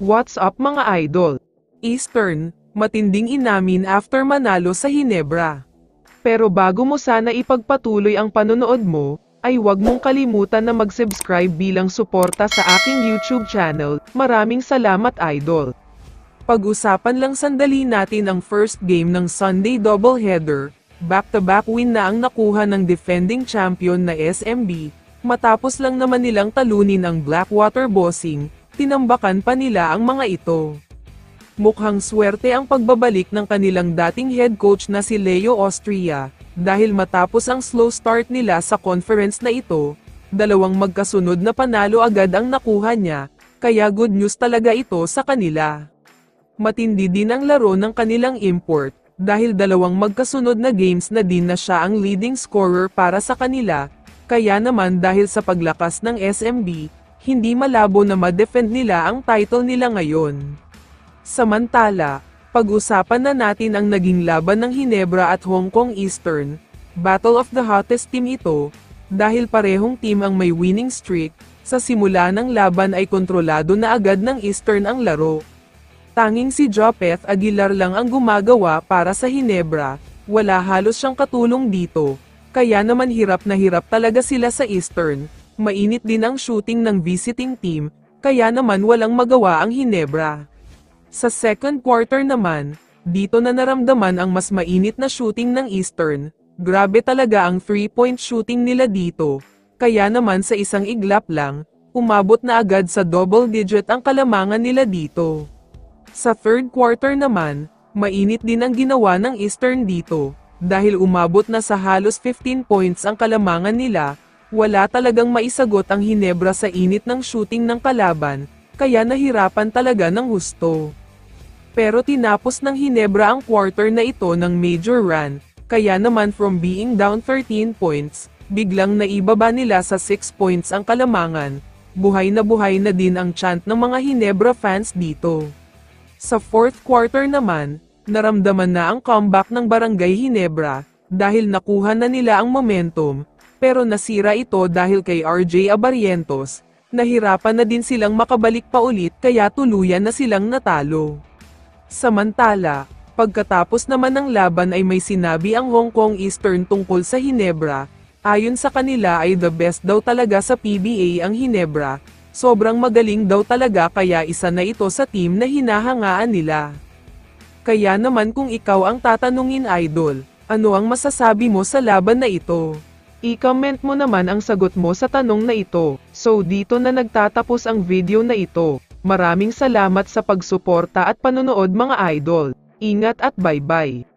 What's up mga idol? Eastern, matinding inamin after manalo sa Hinebra. Pero bago mo sana ipagpatuloy ang panonood mo, ay huwag mong kalimutan na mag-subscribe bilang suporta sa aking YouTube channel. Maraming salamat idol. Pag-usapan lang sandali natin ang first game ng Sunday doubleheader. Back-to-back win na ang nakuha ng defending champion na SMB, matapos lang naman nilang talunin ang Blackwater Bossing. Tinambakan pa nila ang mga ito. Mukhang swerte ang pagbabalik ng kanilang dating head coach na si Leo Austria, dahil matapos ang slow start nila sa conference na ito, dalawang magkasunod na panalo agad ang nakuha niya, kaya good news talaga ito sa kanila. Matindi din ang laro ng kanilang import, dahil dalawang magkasunod na games na din na siya ang leading scorer para sa kanila, kaya naman dahil sa paglakas ng SMB, hindi malabo na ma-defend nila ang title nila ngayon. Samantala, pag-usapan na natin ang naging laban ng Hinebra at Hong Kong Eastern. Battle of the hottest team ito, dahil parehong team ang may winning streak, sa simula ng laban ay kontrolado na agad ng Eastern ang laro. Tanging si Jopeth Aguilar lang ang gumagawa para sa Hinebra, wala halos siyang katulong dito, kaya naman hirap na hirap talaga sila sa Eastern. Mainit din ang shooting ng visiting team, kaya naman walang magawa ang Hinebra. Sa second quarter naman, dito na naramdaman ang mas mainit na shooting ng Eastern. Grabe talaga ang 3-point shooting nila dito, kaya naman sa isang iglap lang, umabot na agad sa double digit ang kalamangan nila dito. Sa third quarter naman, mainit din ang ginawa ng Eastern dito, dahil umabot na sa halos 15 points ang kalamangan nila. Wala talagang maisagot ang Hinebra sa init ng shooting ng kalaban, kaya nahirapan talaga ng husto. Pero tinapos ng Hinebra ang quarter na ito ng major run, kaya naman from being down 13 points, biglang naibaba nila sa 6 points ang kalamangan. Buhay na din ang chant ng mga Hinebra fans dito. Sa fourth quarter naman, naramdaman na ang comeback ng Barangay Hinebra, dahil nakuha na nila ang momentum. Pero nasira ito dahil kay RJ Abarientos, nahirapan na din silang makabalik pa ulit kaya tuluyan na silang natalo. Samantala, pagkatapos naman ng laban ay may sinabi ang Hong Kong Eastern tungkol sa Hinebra. Ayon sa kanila ay the best daw talaga sa PBA ang Hinebra, sobrang magaling daw talaga kaya isa na ito sa team na hinahangaan nila. Kaya naman kung ikaw ang tatanungin idol, ano ang masasabi mo sa laban na ito? I-comment mo naman ang sagot mo sa tanong na ito. So dito na nagtatapos ang video na ito. Maraming salamat sa pagsuporta at panonood mga idol. Ingat at bye-bye.